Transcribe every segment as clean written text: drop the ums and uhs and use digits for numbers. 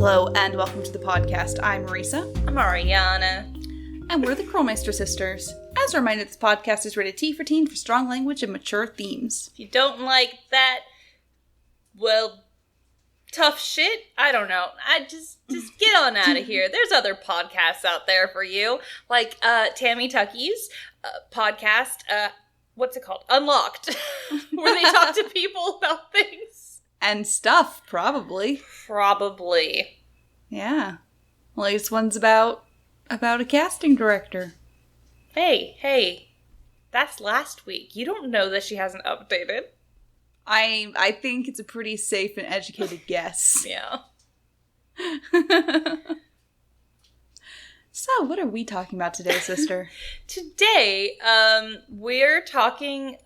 Hello and welcome to the podcast. I'm Marisa. I'm Ariana. And we're the Krolmeister sisters. As a reminder, this podcast is rated T for teen for strong language and mature themes. If you don't like that, well, tough shit, I don't know. I just get on out of here. There's other podcasts out there for you. Like Tammy Tucky's podcast, what's it called? Unlocked. Where they talk to people about things. And stuff, probably. Probably. Yeah. Well, this one's about a casting director. Hey, that's last week. You don't know that she hasn't updated. I think it's a pretty safe and educated guess. Yeah. So, what are we talking about today, sister? Today, we're talking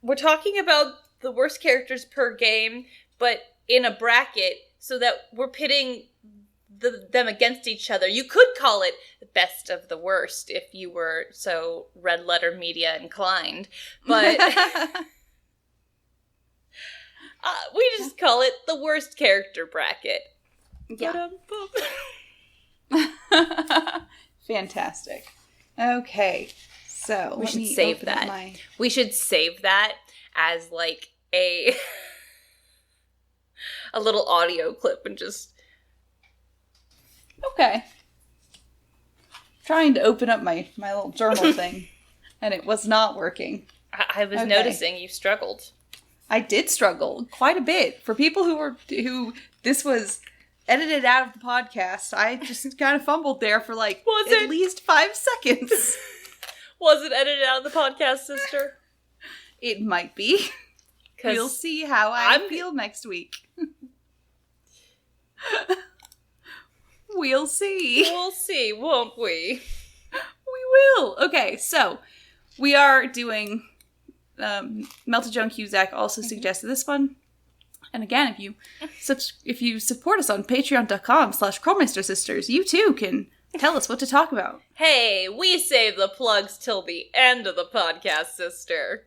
we're talking about the worst characters per game, but in a bracket so that we're pitting them against each other. You could call it the best of the worst if you were so red letter media inclined, but we just call it the worst character bracket. Yeah. Fantastic. Okay, so we should save that. We should save that as like a little audio clip and just... Okay. Trying to open up my little journal thing, and it was not working. I was noticing you struggled. I did struggle quite a bit. For people who this was edited out of the podcast, I just kind of fumbled there for at least 5 seconds. Was it edited out of the podcast, sister? It might be. We'll see how I feel next week. We'll see. We'll see, won't we? We will. Okay, so we are doing Melted Joan Cusack also suggested this one. And again, if you support us on patreon.com/Krolmeister sisters, you too can tell us what to talk about. Hey, we save the plugs till the end of the podcast, sister.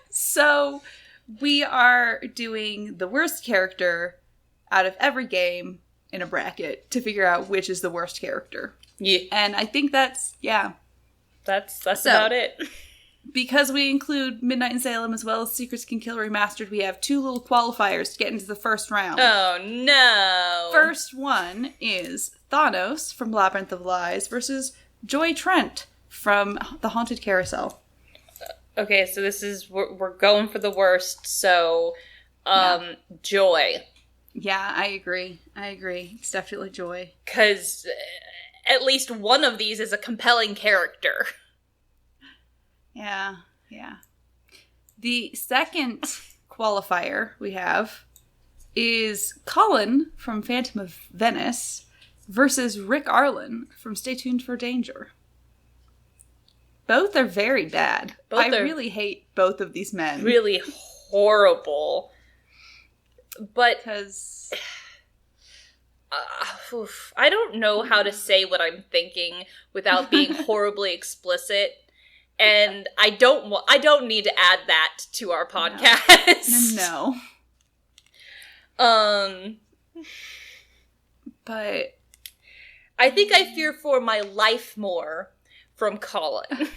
So, we are doing the worst character out of every game in a bracket to figure out which is the worst character. Yeah. And I think that's about it. Because we include Midnight in Salem as well as Secrets Can Kill Remastered, we have 2 little qualifiers to get into the first round. Oh, no. First one is Thanos from Labyrinth of Lies versus Joy Trent from The Haunted Carousel. Okay, so this is, we're going for the worst, so, Joy. Yeah, I agree. It's definitely Joy. Because at least one of these is a compelling character. Yeah. The second qualifier we have is Colin from Phantom of Venice versus Rick Arlen from Stay Tuned for Danger. Both are very bad. I really hate both of these men. Really horrible. But... Because... I don't know how to say what I'm thinking without being horribly explicit. And I don't need to add that to our podcast. No. But I think I fear for my life more from Colin.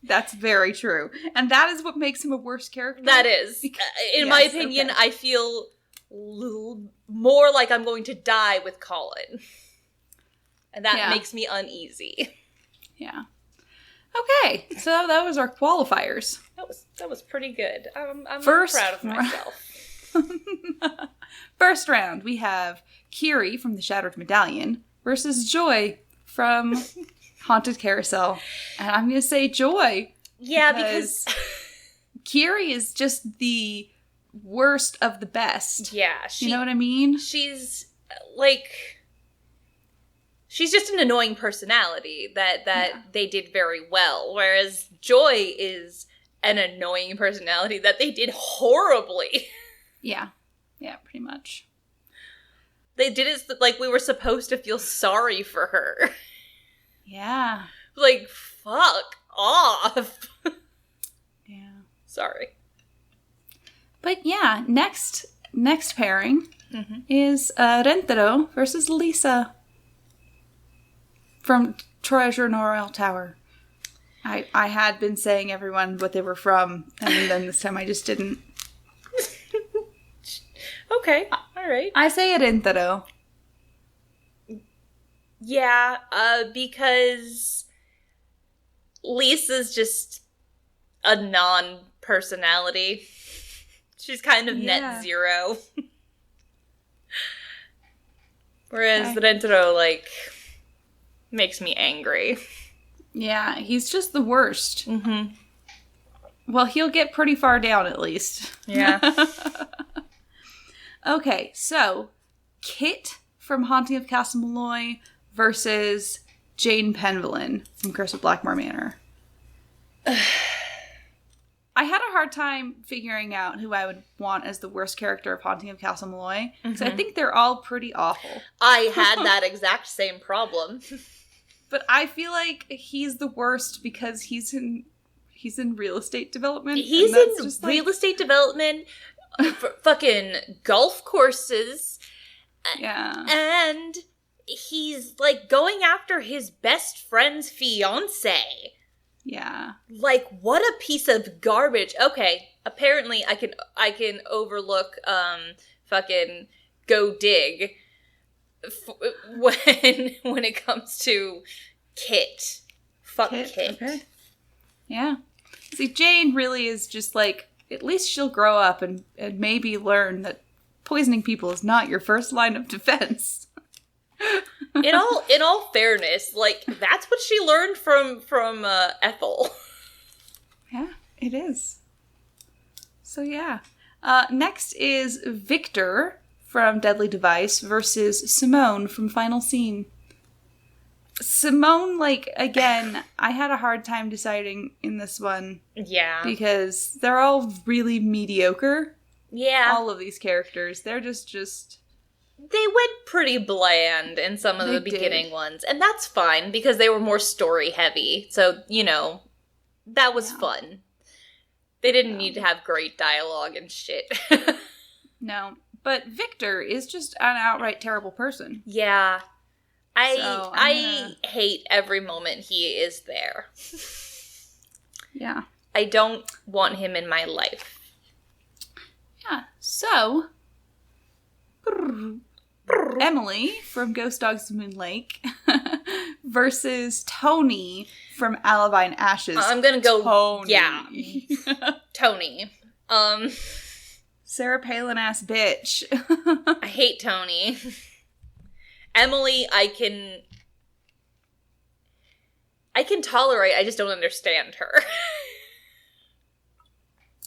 That's very true. And that is what makes him a worse character. That is. In my opinion, I feel more like I'm going to die with Colin. And that makes me uneasy. Yeah. Okay, so that was our qualifiers. That was pretty good. I'm proud of myself. First round, we have Kiri from The Shattered Medallion versus Joy from Haunted Carousel. And I'm going to say Joy. Yeah, because Kiri is just the worst of the best. Yeah. You know what I mean? She's just an annoying personality that they did very well, whereas Joy is an annoying personality that they did horribly. Yeah, pretty much. They did it like we were supposed to feel sorry for her. Yeah. Like, fuck off. Yeah. Sorry. But yeah, next pairing is Rentaro versus Lisa from Treasure Norrell Tower. I had been saying everyone what they were from, and then this time I just didn't. Okay, all right. I say Rentaro. Yeah, because Lisa's just a non-personality. She's kind of net zero. Whereas Rentaro, like, makes me angry. Yeah, he's just the worst. Mm-hmm. Well, he'll get pretty far down at least. Yeah. Okay, so Kit from Haunting of Castle Malloy versus Jane Penvillin from Curse of Blackmore Manor. I had a hard time figuring out who I would want as the worst character of Haunting of Castle Malloy, because I think they're all pretty awful. I had that exact same problem. But I feel like he's the worst because he's in real estate development. He's in real estate development, fucking golf courses. Yeah. And he's, like, going after his best friend's fiancé. Yeah. Like, what a piece of garbage. Okay, apparently I can overlook fucking Go Dig when it comes to Kit. Fuck Kit. Okay. Yeah. See, Jane really is just like, at least she'll grow up and maybe learn that poisoning people is not your first line of defense. In all fairness, like, that's what she learned from Ethel. Yeah, it is. So yeah. Next is Victor from Deadly Device versus Simone from Final Scene. Simone, like, again, I had a hard time deciding in this one. Yeah. Because they're all really mediocre. Yeah. All of these characters. They're just... They went pretty bland in some of the beginning ones. And that's fine, because they were more story-heavy. So, you know, that was fun. They didn't need to have great dialogue and shit. No. But Victor is just an outright terrible person. Yeah. I hate every moment he is there. Yeah. I don't want him in my life. Yeah. So, Emily from Ghost Dogs of Moon Lake versus Tony from Alibi and Ashes. I'm gonna go Tony. Yeah. Tony. Sarah Palin ass bitch. I hate Tony. Emily, I can tolerate, I just don't understand her.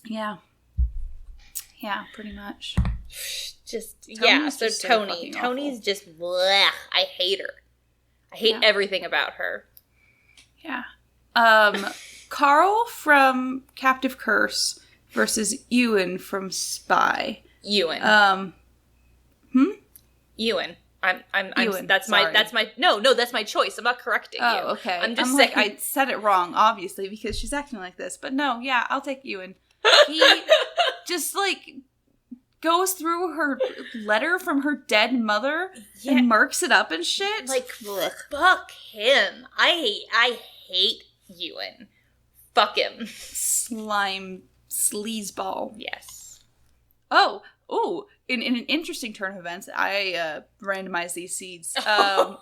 Yeah. Yeah, pretty much. Tony's just bleh. I hate her. I hate everything about her. Yeah. Carl from Captive Curse versus Ewan from Spy. Ewan. Ewan. Ewan. That's my choice. I'm not correcting you. Oh, okay. I'm just saying. I said it wrong, obviously, because she's acting like this. But no, yeah, I'll take Ewan. He just, like, goes through her letter from her dead mother and marks it up and shit. Like, fuck him. I hate Ewan. Fuck him. Slime sleazeball. Yes. Oh, in an interesting turn of events, I randomized these seeds.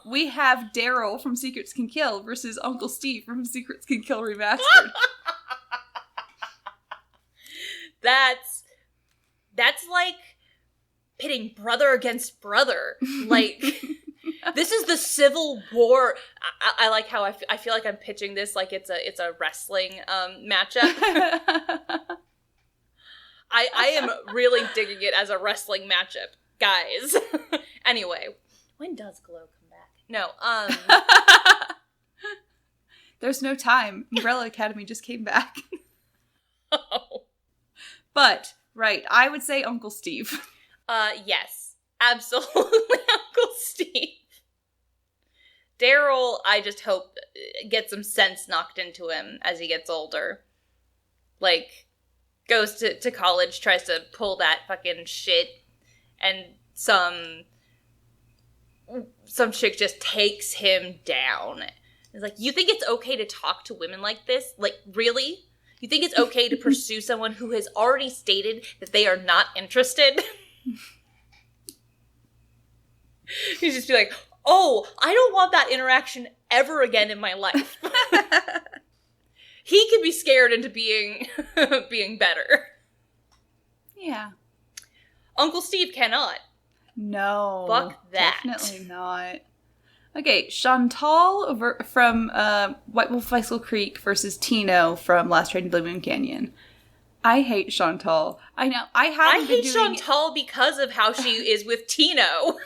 We have Daryl from Secrets Can Kill versus Uncle Steve from Secrets Can Kill Remastered. That's like pitting brother against brother. Like, this is the Civil War. I like how I feel like I'm pitching this like it's a wrestling matchup. I am really digging it as a wrestling matchup, guys. Anyway, when does Glow come back? No, There's no time. Umbrella Academy just came back. Oh. But, right, I would say Uncle Steve. Yes. Absolutely Uncle Steve. Daryl, I just hope, gets some sense knocked into him as he gets older. Like, goes to college, tries to pull that fucking shit, and some chick just takes him down. It's like, you think it's okay to talk to women like this? Like, really? You think it's okay to pursue someone who has already stated that they are not interested? You just be like, oh, I don't want that interaction ever again in my life. He can be scared into being better. Yeah. Uncle Steve cannot. No. Fuck that. Definitely not. Okay, Chantal from White Wolf Icicle Creek versus Tino from Last Train to Blue Moon Canyon. I hate Chantal. I know. I hate Chantal because of how she is with Tino.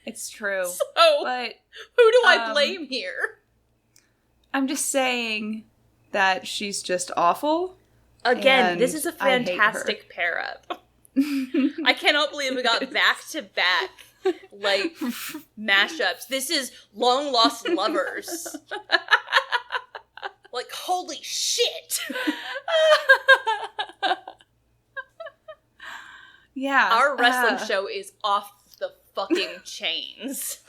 It's true. So, but who do I blame here? I'm just saying that she's just awful. Again, this is a fantastic pair up. I cannot believe we got back-to-back, like, mashups. This is long lost lovers. Like, holy shit! Yeah. Our wrestling show is off the fucking chains.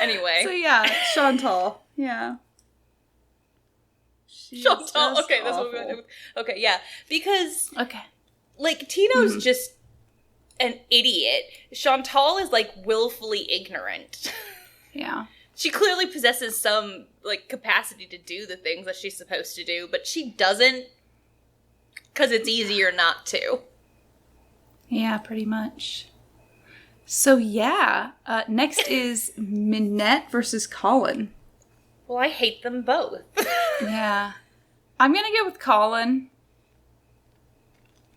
Anyway. So yeah, Chantal. Yeah. Chantal. Okay, that's what we're gonna do. Okay, yeah. Because, like, Tino's just an idiot. Chantal is, like, willfully ignorant. Yeah. She clearly possesses some, like, capacity to do the things that she's supposed to do, but she doesn't because it's easier not to. Yeah, pretty much. So, yeah. Next is Minette versus Colin. Well, I hate them both. Yeah. I'm going to go with Colin.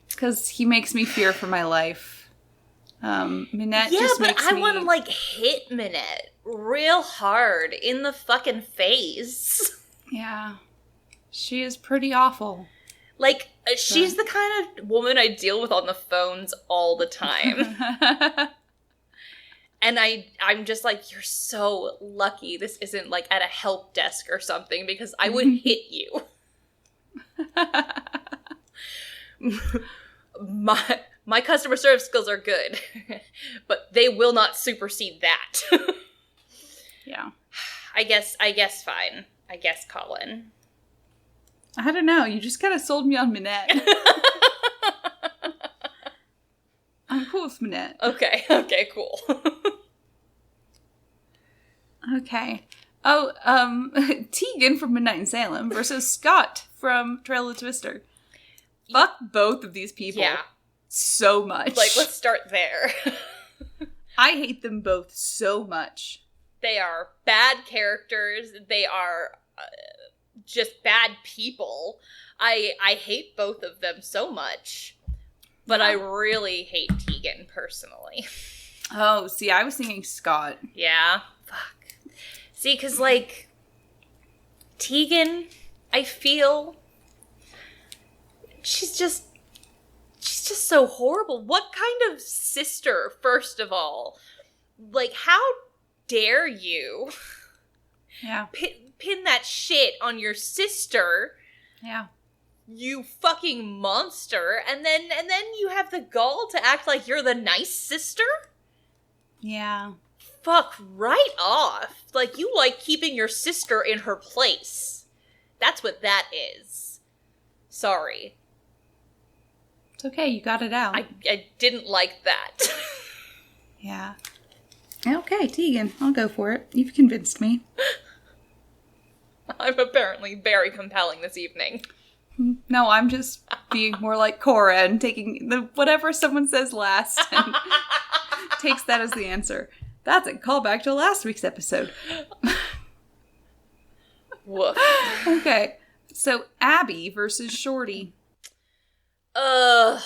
Because he makes me fear for my life. Minette just makes me... Yeah, but I want to, like, hit Minette real hard in the fucking face. Yeah. She is pretty awful. Like, she's the kind of woman I deal with on the phones all the time. And I'm just like, you're so lucky this isn't, like, at a help desk or something, because I would hit you. My customer service skills are good, but they will not supersede that. Yeah. I guess fine. I guess Colin. I don't know. You just kind of sold me on Minette. I'm cool with Minette. Okay, cool. Okay. Oh, Tegan from Midnight in Salem versus Scott from Trail of the Twister. Fuck both of these people. Yeah. So much. Like, let's start there. I hate them both so much. They are bad characters. They are just bad people. I hate both of them so much. But I really hate Tegan, personally. Oh, see, I was thinking Scott. Yeah. Fuck. See, because, like, Tegan, I feel... She's just so horrible. What kind of sister, first of all? Like, how dare you... Yeah. Pin that shit on your sister. Yeah. You fucking monster. And then you have the gall to act like you're the nice sister? Yeah. Fuck right off. Like, you like keeping your sister in her place. That's what that is. Sorry. It's okay, you got it out. I didn't like that. Yeah. Okay, Tegan, I'll go for it. You've convinced me. I'm apparently very compelling this evening. No, I'm just being more like Cora and taking whatever someone says last and takes that as the answer. That's a callback to last week's episode. Woof. Okay, so Abby versus Shorty. You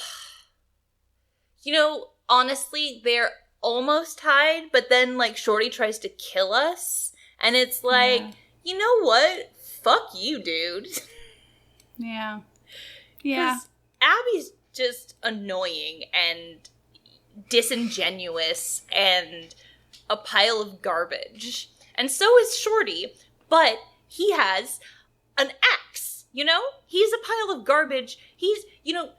know, honestly, they're almost tied, but then, like, Shorty tries to kill us, and it's like... Yeah. You know what? Fuck you, dude. Yeah. Yeah. Abby's just annoying and disingenuous and a pile of garbage. And so is Shorty, but he has an axe. You know? He's a pile of garbage. He's, you know...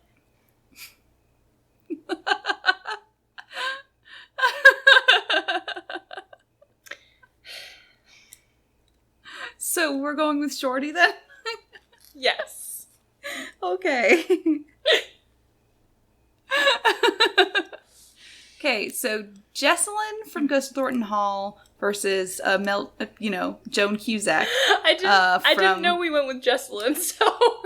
So we're going with Shorty then? Yes. Okay. Okay, so Jessalyn from Ghost of Thornton Hall versus Joan Cusack. I didn't know we went with Jessalyn, so...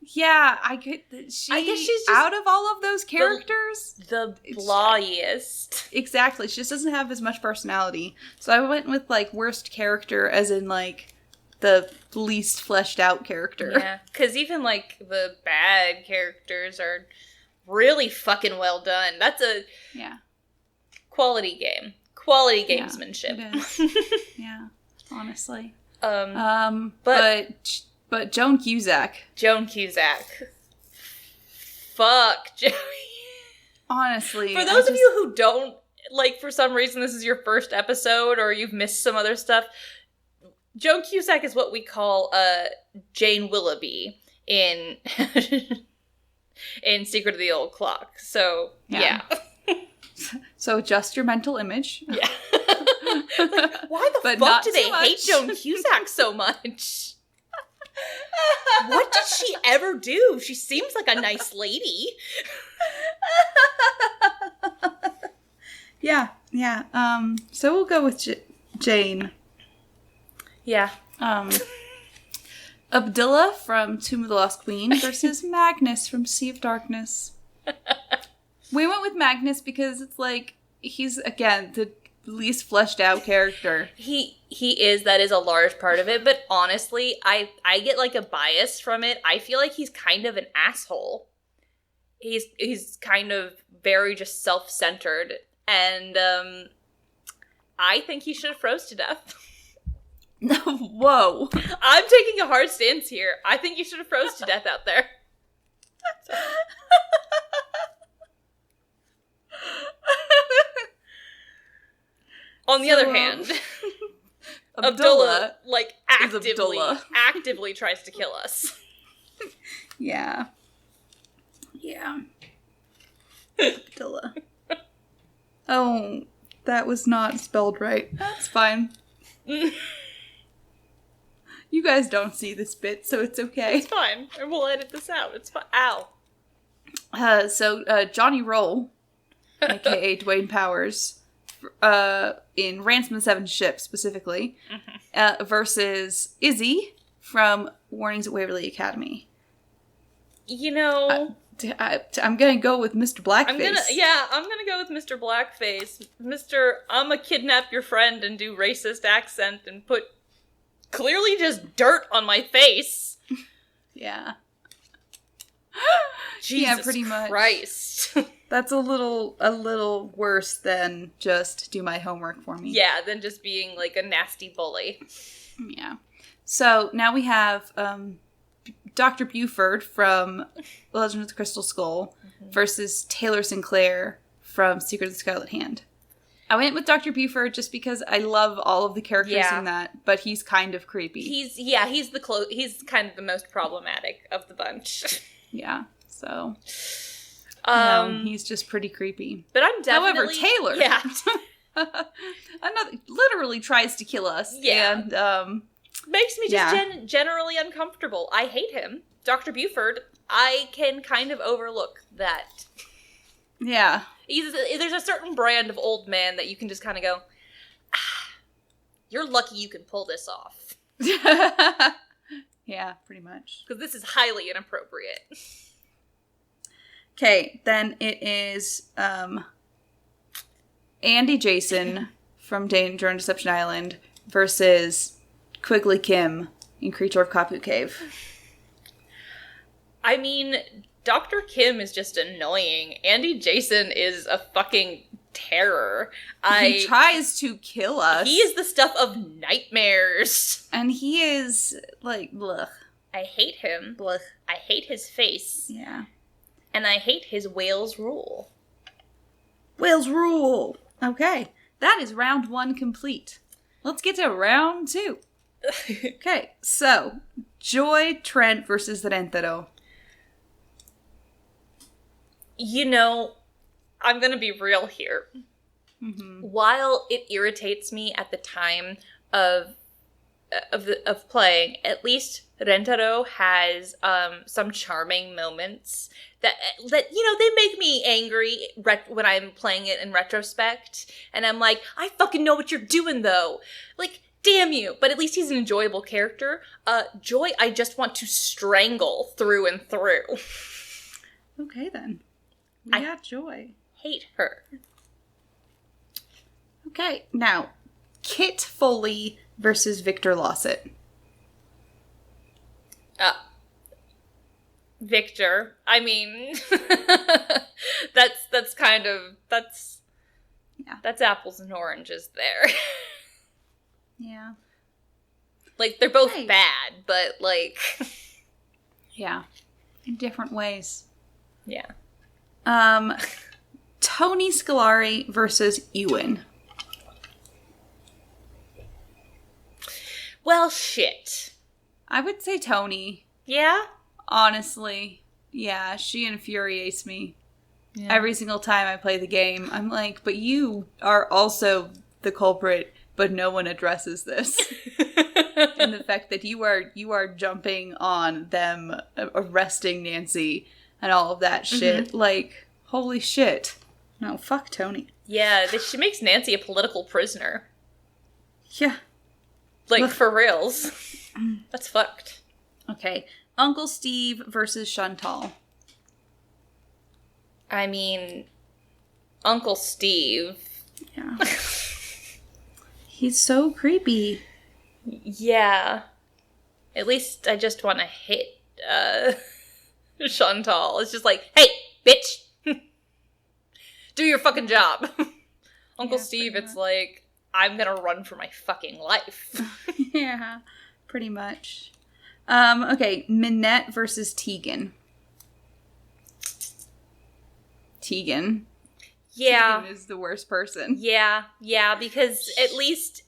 Yeah, I guess she's just out of all of those characters, the blahest. Exactly. She just doesn't have as much personality. So I went with, like, worst character as in, like, the least fleshed out character. Yeah, because even, like, the bad characters are really fucking well done. That's a quality game. Quality gamesmanship. Yeah, it is. Yeah, honestly. But Joan Cusack. Joan Cusack. Fuck, Joey. Honestly. For those of you who don't, like, for some reason this is your first episode or you've missed some other stuff, Joan Cusack is what we call Jane Willoughby in in Secret of the Old Clock. So, yeah. So adjust your mental image. Yeah. Like, why the fuck do they hate Joan Cusack so much? What did she ever do? She seems like a nice lady. Yeah. So we'll go with Jane. Yeah. Abdullah from Tomb of the Lost Queen versus Magnus from Sea of Darkness. We went with Magnus because it's like, he's, again, the least fleshed out character. He is, that is a large part of it, but honestly, I get like a bias from it. I feel like he's kind of an asshole. He's kind of very just self-centered, and I think he should have froze to death. Whoa. I'm taking a hard stance here. I think you should have froze to death out there. On the other hand, Abdullah, like, actively tries to kill us. Yeah. Abdullah. Oh, that was not spelled right. That's fine. You guys don't see this bit, so it's okay. It's fine. And we'll edit this out. It's fine. Ow. So Johnny Roll, aka Dwayne Powers, in Ransom of the Seven Ships specifically, versus Izzy from Warnings at Waverly Academy. You know, I'm gonna go with Mr. Blackface. I'm gonna go with Mr. Blackface. I'ma kidnap your friend and do racist accent and put clearly just dirt on my face. Yeah. Jesus pretty much. Christ. That's a little worse than just do my homework for me. Yeah, than just being like a nasty bully. Yeah. So now we have Dr. Buford from The Legend of the Crystal Skull versus Taylor Sinclair from Secret of the Scarlet Hand. I went with Dr. Buford just because I love all of the characters in that, but he's kind of creepy. He's kind of the most problematic of the bunch. Yeah, so he's just pretty creepy. But I'm definitely... However, Taylor literally tries to kill us. Yeah. And makes me just generally uncomfortable. I hate him. Dr. Buford, I can kind of overlook that. Yeah. There's a certain brand of old man that you can just kind of go, you're lucky you can pull this off. Yeah, pretty much. Because this is highly inappropriate. Okay, then it is Andy Jason from Danger on Deception Island versus Quigley Kim in Creature of Kapu Cave. I mean, Dr. Kim is just annoying. Andy Jason is a fucking terror. He tries to kill us. He is the stuff of nightmares. And he is, like, blech. I hate him. Blech. I hate his face. Yeah. And I hate his Wales rule. Wales rule! Okay. That is round 1 complete. Let's get to round 2. Okay, so Joy, Trent versus Rentaro. You know, I'm gonna be real here. Mm-hmm. While it irritates me at the time of playing, at least Rentaro has some charming moments that they make me angry when I'm playing it in retrospect, and I'm like, I fucking know what you're doing though, like, damn you. But at least he's an enjoyable character. Joy, I just want to strangle through and through. Okay then, we got Joy. Hate her. Okay, now Kit Foley versus Victor Lawsett. Victor. I mean, that's apples and oranges there. Yeah. Like, they're both bad, but, like... Yeah. In different ways. Yeah. Tony Scolari versus Ewan. Well, shit. I would say Tony. Yeah? Honestly. Yeah, she infuriates me. Yeah. Every single time I play the game, I'm like, but you are also the culprit, but no one addresses this. And the fact that you are jumping on them, arresting Nancy, and all of that shit. Mm-hmm. Like, holy shit. No, fuck Tony. Yeah, she makes Nancy a political prisoner. Yeah. Like, for reals. That's fucked. Okay. Uncle Steve versus Chantal. I mean, Uncle Steve. Yeah. He's so creepy. Yeah. At least I just want to hit Chantal. It's just like, hey, bitch! Do your fucking job. Uncle Steve, it's like, I'm gonna run for my fucking life. Yeah, pretty much. Okay, Minette versus Tegan. Tegan. Yeah. Tegan is the worst person. Yeah, because at least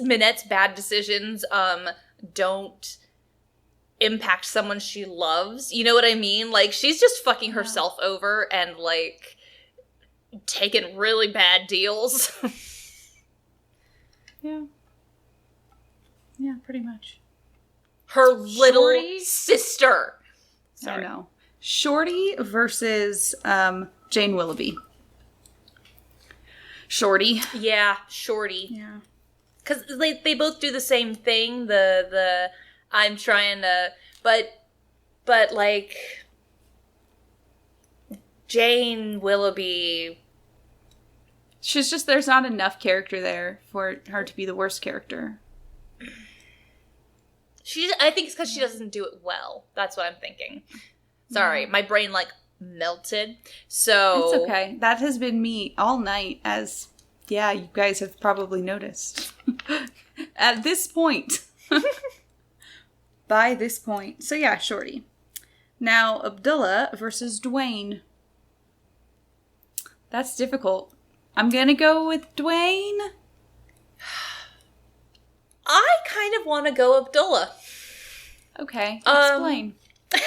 Minette's bad decisions don't impact someone she loves. You know what I mean? Like, she's just fucking herself over and, like, taking really bad deals. Yeah. Yeah, pretty much. Her little sister. Sorry. I know. Shorty versus Jane Willoughby. Shorty. Yeah, Shorty. Yeah. Because they both do the same thing. The I'm trying to... But like... Jane Willoughby... She's just... There's not enough character there for her to be the worst character. I think it's because she doesn't do it well. That's what I'm thinking. Sorry, my brain, like, melted. So... It's okay. That has been me all night, as, yeah, you guys have probably noticed. At this point. By this point. So yeah, Shorty. Now, Abdullah versus Dwayne. That's difficult. I'm gonna go with Dwayne. I kind of want to go Abdullah. Okay, explain. I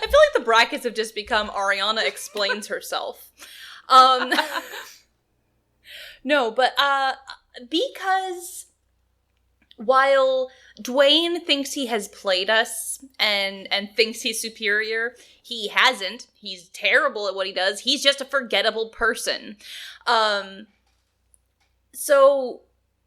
feel like the brackets have just become Ariana explains herself. No, but because while Dwayne thinks he has played us and thinks he's superior, he hasn't. He's terrible at what he does. He's just a forgettable person.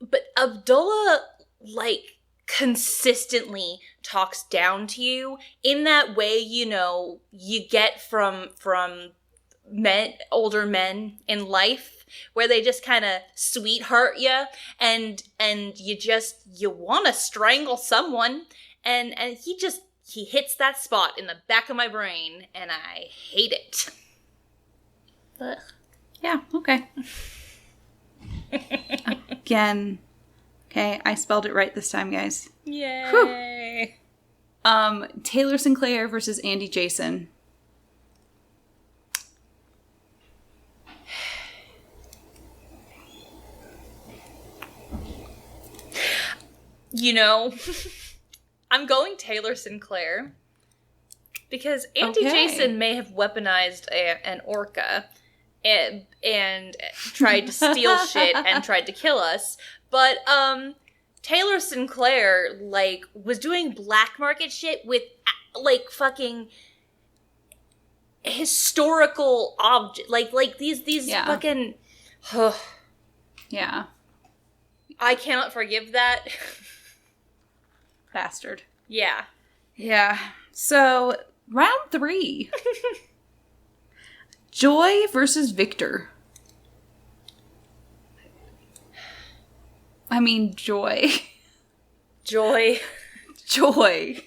But Abdullah, like, consistently talks down to you in that way, you know, you get from older men in life, where they just kind of sweetheart you, and you want to strangle someone, and he hits that spot in the back of my brain, and I hate it. Ugh. Yeah, okay. Again. Okay, I spelled it right this time, guys. Yay! Whew. Taylor Sinclair versus Andy Jason. You know, I'm going Taylor Sinclair because Auntie Jason may have weaponized an orca and tried to steal shit and tried to kill us, but Taylor Sinclair like was doing black market shit with like fucking historical object, like these fucking. Yeah. I cannot forgive that. Bastard. Yeah. Yeah. So, round 3. Joy versus Victor. I mean, Joy. Joy. Joy.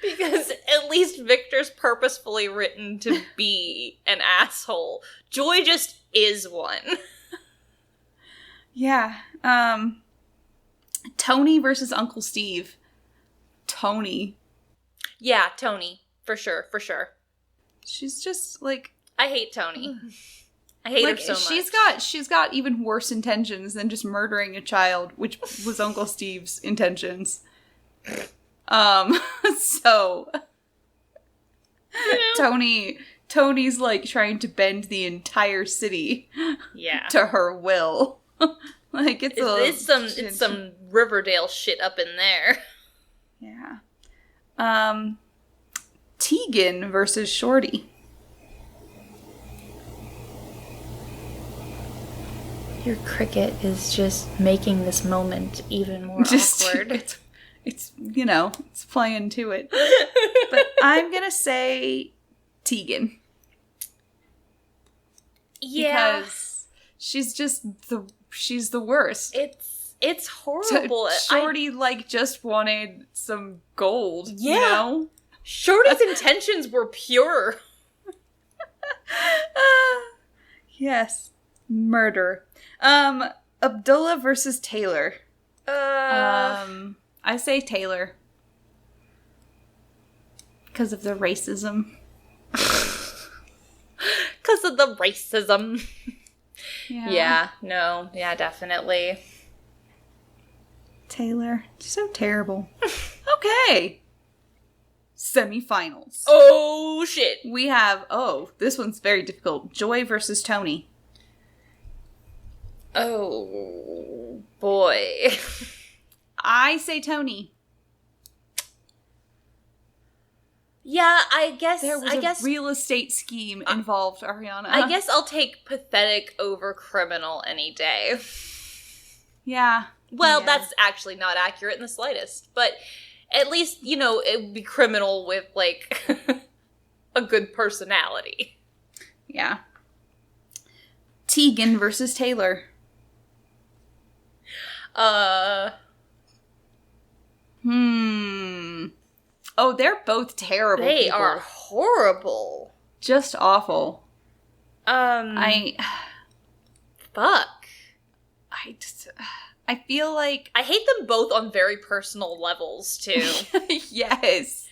Because at least Victor's purposefully written to be an asshole. Joy just is one. Yeah. Tony versus Uncle Steve. Tony. Yeah, Tony. For sure. She's just like... I hate Tony. I hate her so much. She's got even worse intentions than just murdering a child, which was Uncle Steve's intentions. So... Tony's like trying to bend the entire city to her will. Like it's some Riverdale shit up in there. Yeah. Tegan versus Shorty. Your cricket is just making this moment even more awkward. It's it's playing to it. But I'm gonna say Tegan. Yeah. Because she's the worst. It's horrible. Shorty just wanted some gold. Yeah. You know? Shorty's intentions were pure. Yes. Murder. Abdullah versus Taylor. I say Taylor. Because of the racism. Because of the racism. Yeah. Yeah, definitely. Taylor. So terrible. Okay. Semifinals. Oh, shit. We have, this one's very difficult. Joy versus Tony. Oh, boy. I say Tony. Yeah, I guess there was a real estate scheme involved, Ariana. I guess I'll take pathetic over criminal any day. Yeah. Well, that's actually not accurate in the slightest. But at least, it would be criminal with, like, a good personality. Yeah. Tegan versus Taylor. Oh, they're both terrible They people. are horrible. Just awful. Fuck. I feel like... I hate them both on very personal levels, too. Yes.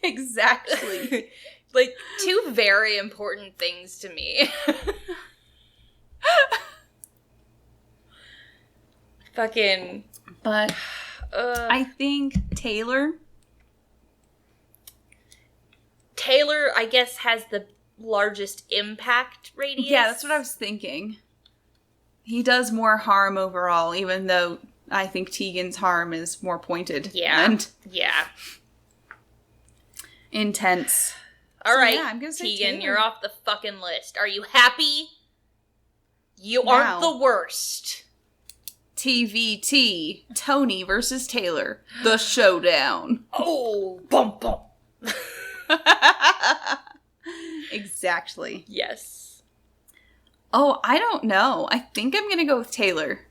Exactly. Like, two very important things to me. Fucking... But... I think Taylor, I guess, has the largest impact radius. Yeah, that's what I was thinking. He does more harm overall, even though I think Tegan's harm is more pointed. Yeah. And intense. All right, I'm gonna say Tegan, Taylor. you're off the fucking list. Are you happy? You aren't the worst. TVT, Tony versus Taylor, the showdown. Oh, bum bum. Exactly. Yes. Oh, I don't know. I think I'm gonna go with Taylor.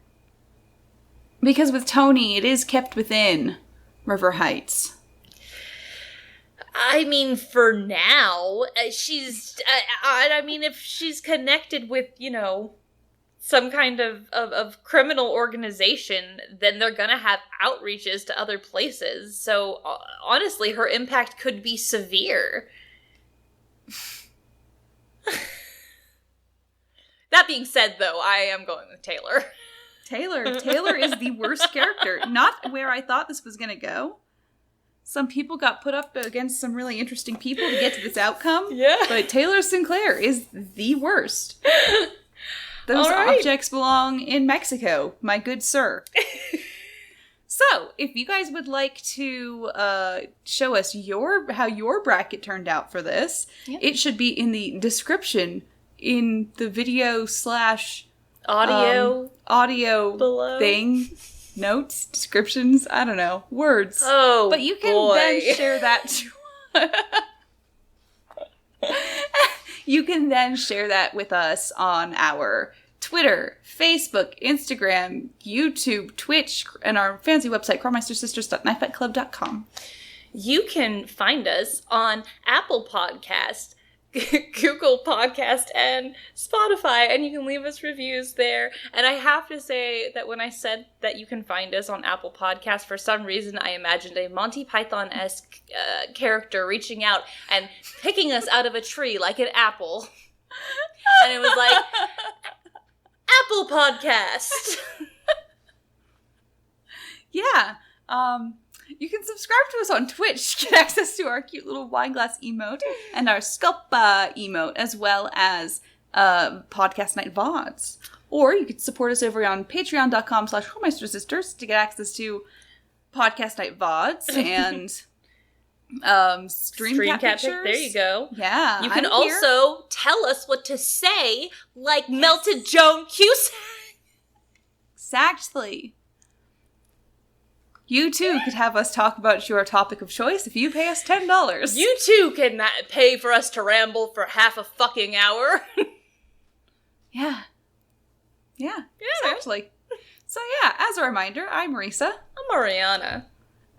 Because with Tony, it is kept within River Heights. I mean, for now, she's... I mean, if she's connected with, some kind of criminal organization, then they're gonna have outreaches to other places. So, honestly, her impact could be severe. That being said, though, I am going with Taylor. Taylor is the worst character. Not where I thought this was going to go. Some people got put up against some really interesting people to get to this outcome. Yeah. But Taylor Sinclair is the worst. Those objects belong in Mexico, my good sir. So, if you guys would like to show us how your bracket turned out for this, it should be in the description in the video / audio below thing. Notes, descriptions, I don't know, words. Oh, but you can then share that you can then share that with us on our Twitter, Facebook, Instagram, YouTube, Twitch, and our fancy website, krolmeistersisters.knifefightclub.com. You can find us on Apple Podcast, Google Podcast, and Spotify, and you can leave us reviews there. And I have to say that when I said that you can find us on Apple Podcast, for some reason I imagined a Monty Python-esque character reaching out and picking us out of a tree like an apple. And it was like, Apple Podcast! Yeah. You can subscribe to us on Twitch, get access to our cute little wine glass emote, and our Sculpa emote, as well as Podcast Night VODs. Or you could support us over on patreon.com/KrolmeisterSisters to get access to Podcast Night VODs and stream cap pictures. There you go. Yeah. You can also tell us what to say, like Melted Joan Cusack. Exactly. You too could have us talk about your topic of choice if you pay us $10. You too can pay for us to ramble for half a fucking hour. Yeah. Exactly. So yeah, as a reminder, I'm Marisa. I'm Mariana.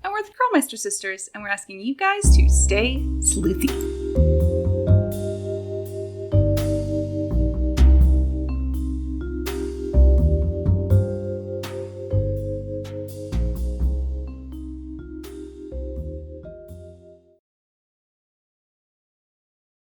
And we're the Krolmeister Sisters, and we're asking you guys to stay sleuthy.